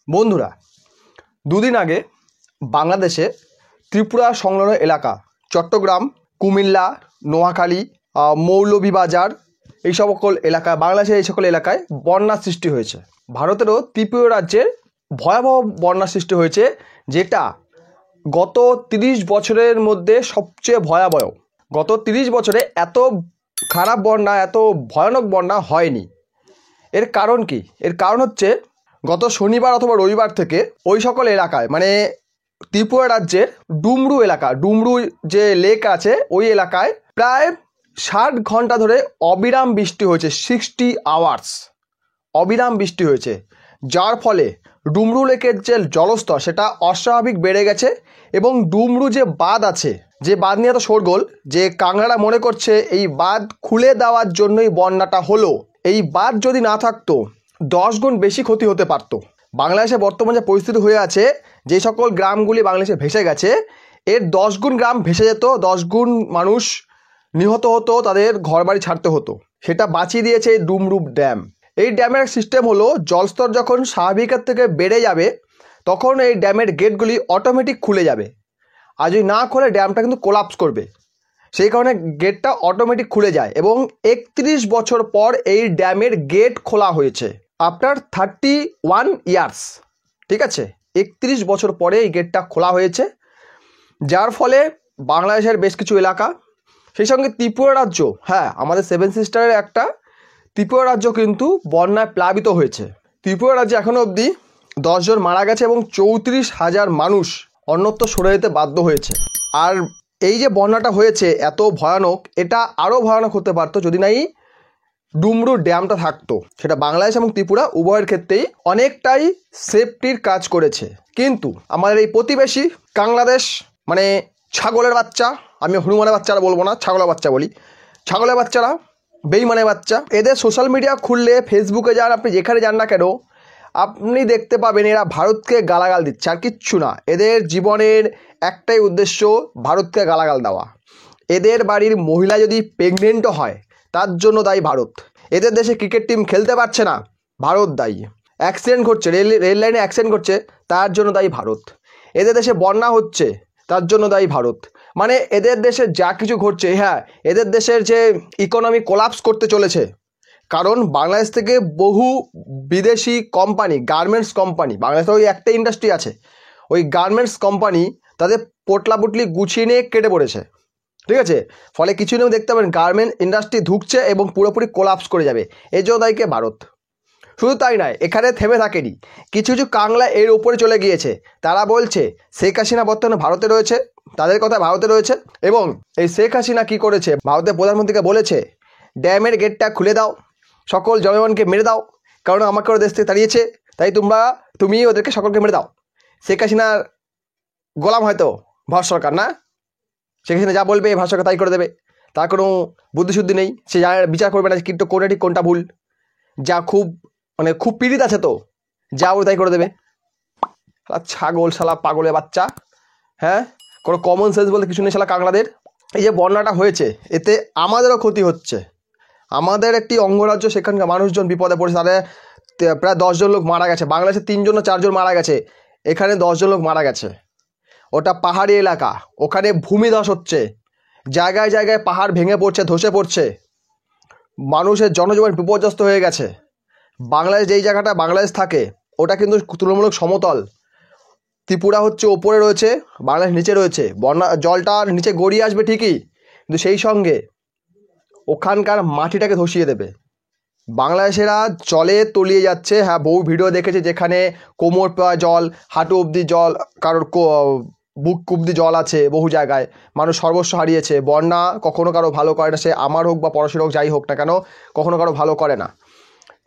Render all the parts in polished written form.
বন্ধুরা, দুদিন আগে বাংলাদেশে ত্রিপুরা সংলগ্ন এলাকা চট্টগ্রাম, কুমিল্লা, নোয়াখালী, মৌলভীবাজার এই সকল এলাকায় বাংলাদেশের এই সকল এলাকায় বন্যার সৃষ্টি হয়েছে। ভারতেরও ত্রিপুরা রাজ্যের ভয়াবহ বন্যার সৃষ্টি হয়েছে, যেটা গত 30 বছরের মধ্যে সবচেয়ে ভয়াবহ। গত 30 বছরে এত খারাপ বন্যা, এত ভয়ানক বন্যা হয়নি। এর কারণ কি? এর কারণ হচ্ছে গত শনিবার অথবা রবিবার থেকে ওই সকল এলাকায়, মানে ত্রিপুরা রাজ্যের ডুমরু এলাকা, ডুমরু যে লেক আছে ওই এলাকায় প্রায় 60 ঘন্টা ধরে অবিরাম বৃষ্টি হয়েছে। 60 আওয়ার্স অবিরাম বৃষ্টি হয়েছে, যার ফলে ডুমরু লেকের যে জলস্তর সেটা অস্বাভাবিক বেড়ে গেছে। এবং ডুমরু যে বাঁধ আছে, যে বাঁধ নিয়ে তো শোরগোল, যে কাংড়ারা মনে করছে এই বাঁধ খুলে দেওয়ার জন্যই বন্যাটা হলো। এই বাঁধ যদি না থাকতো 10 গুণ বেশি ক্ষতি হতে পারত। বাংলাদেশে বর্তমান যে পরিস্থিতি হয়ে আছে, যে সকল গ্রামগুলি বাংলাদেশে ভেসে গেছে, এর 10 গুণ গ্রাম ভেসে যেত, 10 গুণ মানুষ নিহত হতো, তাদের ঘরবাড়ি ছাড়তে হতো। সেটা বাঁচিয়ে দিয়েছে এই ডুমরু ড্যাম। এই ড্যামের সিস্টেম হলো, জলস্তর যখন স্বাভাবিকের থেকে বেড়ে যাবে তখন এই ড্যামের গেটগুলি অটোমেটিক খুলে যাবে, আর যদি না খোলে ড্যামটা কিন্তু কোলাপস করবে। সেই কারণে গেটটা অটোমেটিক খুলে যায় এবং 31 বছর পর এই ড্যামের গেট খোলা হয়েছে। আফটার 31 ইয়ার্স, ঠিক আছে, 31 বছর পরে এই গেটটা খোলা হয়েছে, যার ফলে বাংলাদেশের বেশ কিছু এলাকা, সেই সঙ্গে ত্রিপুরা রাজ্য, হ্যাঁ আমাদের 7 সিস্টারের একটা ত্রিপুরা রাজ্য কিন্তু বন্যায় প্লাবিত হয়েছে। ত্রিপুরা রাজ্যে এখনও অবধি 10 জন মারা গেছে এবং 34,000 মানুষ অন্যত্র সরে যেতে বাধ্য হয়েছে। আর এই যে বন্যাটা হয়েছে এত ভয়ানক, এটা আরও ভয়ানক হতে পারতো যদি নাই ডুমরু ড্যামটা থাকতো। সেটা বাংলাদেশ এবং ত্রিপুরা উভয়ের ক্ষেত্রেই অনেকটাই সেফটির কাজ করেছে। কিন্তু আমাদের এই প্রতিবেশী বাংলাদেশ, মানে ছাগলের বাচ্চা, আমি হনুমানের বাচ্চারা বলবো না, ছাগলের বাচ্চা বলি, ছাগলের বাচ্চারা, বেইমানের বাচ্চা, এদের সোশ্যাল মিডিয়া খুললে, ফেসবুকে যান, আপনি যেখানে যান না কেন, আপনি দেখতে পাবেন এরা ভারতকে গালাগাল দিচ্ছে, আর কিচ্ছু না। এদের জীবনের একটাই উদ্দেশ্য, ভারতকে গালাগাল দেওয়া। এদের বাড়ির মহিলা যদি প্রেগনেন্টও হয় তার জন্য দায়ী ভারত। এদের দেশে ক্রিকেট টিম খেলতে পারছে না, ভারত দায়ী। অ্যাক্সিডেন্ট ঘটছে, রেল লাইনে অ্যাক্সিডেন্ট ঘটছে, তার জন্য দায়ী ভারত। এদের দেশে বন্যা হচ্ছে, তার জন্য দায়ী ভারত। মানে এদের দেশে যা কিছু ঘটছে, হ্যাঁ এদের দেশের যে ইকোনমি কোলাপস করতে চলেছে, কারণ বাংলাদেশ থেকে বহু বিদেশি কোম্পানি, গার্মেন্টস কোম্পানি, বাংলাদেশে ওই একটা ইন্ডাস্ট্রি আছে, ওই গার্মেন্টস কোম্পানি তাদের পোটলা পুটলি গুছিয়ে নিয়ে কেটে পড়েছে, ঠিক আছে। ফলে কিছু দিন দেখতে পাবেন গার্মেন্ট ইন্ডাস্ট্রি ঢুকছে এবং পুরোপুরি কোলাপস করে যাবে। এই জন্য দায়ীকে ভারত। শুধু তাই নয়, এখানে থেমে থাকেনি, কিছু কিছু কাংলা এর উপরে চলে গিয়েছে। তারা বলছে শেখ হাসিনা বর্তমানে ভারতে রয়েছে, তাদের কথা ভারতে রয়েছে। এবং এই শেখ হাসিনা কি করেছে, ভারতের প্রধানমন্ত্রীকে বলেছে ড্যামের গেটটা খুলে দাও, সকল জনগণকে মেরে দাও, কারণ আমাকে ওরা দেশ থেকে তাড়িয়েছে, তাই তুমি ওদেরকে সকলকে মেরে দাও। শেখ হাসিনার গোলাম হয়তো ভারত সরকার, না? শেখ হাসিনা যা বলবে ভারত সরকার তাই করে দেবে, তার কোনো বুদ্ধিশুদ্ধি নেই, সে যা বিচার করবে না কিন্তু কোনটা ঠিক কোনটা ভুল, যা খুব পীড়িত আছে তো যা ওর তাই করে দেবে। ছাগল, শালা পাগলের বাচ্চা, হ্যাঁ কোনো কমন সেন্স বলতে কিছু নেই শালা কাংলাদের। এই যে বন্যাটা হয়েছে এতে আমাদেরও ক্ষতি হচ্ছে। আমাদের একটি অঙ্গরাজ্য, সেখানকার মানুষজন বিপদে পড়েছে, তাদের প্রায় 10 জন লোক মারা গেছে। বাংলাদেশে 3 জন না 4 জন মারা গেছে, এখানে 10 জন লোক মারা গেছে। ওটা পাহাড়ি এলাকা, ওখানে ভূমিধস হচ্ছে, জায়গায় জায়গায় পাহাড় ভেঙে পড়ছে, ধসে পড়ছে, মানুষের জনজীবন বিপর্যস্ত হয়ে গেছে। বাংলাদেশ যেই জায়গাটা বাংলাদেশ থাকে ওটা কিন্তু তুলনামূলক সমতল। ত্রিপুরা হচ্ছে ওপরে রয়েছে, বাংলাদেশ নিচে রয়েছে। বন্যা জলটা নিচে গড়িয়ে আসবে ঠিকই, কিন্তু সেই সঙ্গে ওখানকার মাটিটাকে ধসিয়ে দেবে। বাংলাদেশেরা জলে তলিয়ে যাচ্ছে। হ্যাঁ, বহু ভিডিও দেখেছি যেখানে কোমর পাওয়া জল, হাঁটু অবধি জল, কারোর বুক অবধি জল আছে, বহু জায়গায় মানুষ সর্বস্ব হারিয়েছে। বন্যা কখনো কারো ভালো করে না, সে আমার হোক বা পরশের হোক, যাই হোক না কেন, কখনো কারো ভালো করে না।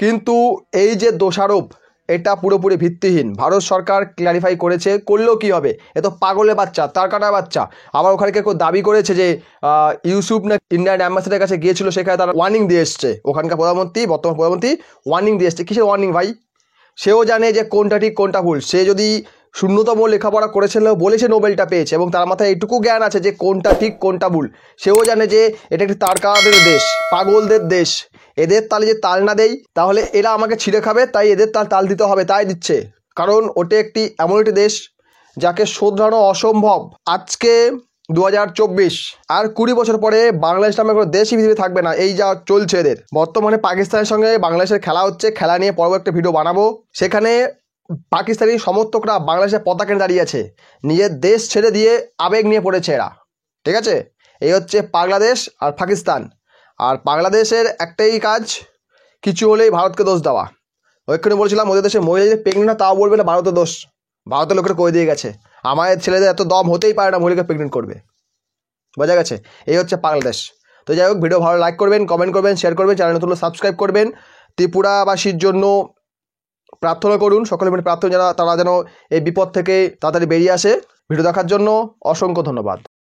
কিন্তু এই যে দোষারোপ, এটা পুরোপুরি ভিত্তিহীন। ভারত সরকার ক্ল্যারিফাই করেছে, করলেও কী হবে, এ তো পাগলের বাচ্চা, তার কাটার বাচ্চা। আবার ওখানে কেউ দাবি করেছে যে ইউসুফ না ইন্ডিয়ান অ্যাম্বাসেডারের কাছে গিয়েছিল, সেখানে তারা ওয়ার্নিং দিয়ে এসছে, ওখানকার প্রধানমন্ত্রী, বর্তমান প্রধানমন্ত্রী ওয়ার্নিং দিয়ে এসছে। কিসের ওয়ার্নিং ভাই? সেও জানে যে কোনটা ঠিক কোনটা ভুল। সে যদি শূন্যতম লেখাপড়া করেছিল, বলেছে নোবেলটা পেয়েছে, এবং তার মাথায় এইটুকু জ্ঞান আছে যে কোনটা ঠিক কোনটা ভুল। সেও জানে যে এটা একটি তারকাদের দেশ, পাগলদের দেশ। এদের তালে যে তাল না দেই তাহলে এরা আমাকে ছিঁড়ে খাবে, তাই এদের তাল দিতে হবে, তাই দিচ্ছে। কারণ ওটা একটি এমন একটি দেশ যাকে শোধরানো অসম্ভব। আজকে 2024 আর 20 বছর পরে বাংলাদেশ নামে কোনো দেশই পৃথিবীতে থাকবে না। এই যা চলছে এদের, বর্তমানে পাকিস্তানের সঙ্গে বাংলাদেশের খেলা হচ্ছে, খেলা নিয়ে পরবর্তী একটা ভিডিও বানাবো। সেখানে পাকিস্তানি সমর্থকরা বাংলাদেশের পতাকা নিয়ে দাঁড়িয়ে আছে, নিজের দেশ ছেড়ে দিয়ে আবেগ নিয়ে পড়েছে এরা, ঠিক আছে? এই হচ্ছে বাংলাদেশ আর পাকিস্তান। আর বাংলাদেশের একটাই কাজ, কিছু হলেই ভারতকে দোষ দেওয়া। ওইখানে বলছিলাম ওদের দেশে মহিলাদের প্রেগনেন্ট না, তাও বলবে না ভারতের দোষ, ভারতের লোকেরা করে দিয়ে গেছে। আমাদের ছেলেদের এত দম হতেই পারে না মহিলাকে প্রেগনেন্ট করবে, বোঝা গেছে? এই হচ্ছে বাংলাদেশ। তো যাই হোক, ভিডিও ভালো লাইক করবেন, কমেন্ট করবেন, শেয়ার করবেন, চ্যানেল নতুন সাবস্ক্রাইব করবেন। ত্রিপুরাবাসীর জন্য প্রার্থনা করুন, সকলে মিলে প্রার্থনা, তারা যেন এই বিপদ থেকে তাড়াতাড়ি বেরিয়ে আসে। ভিডিও দেখার জন্য অসংখ্য ধন্যবাদ।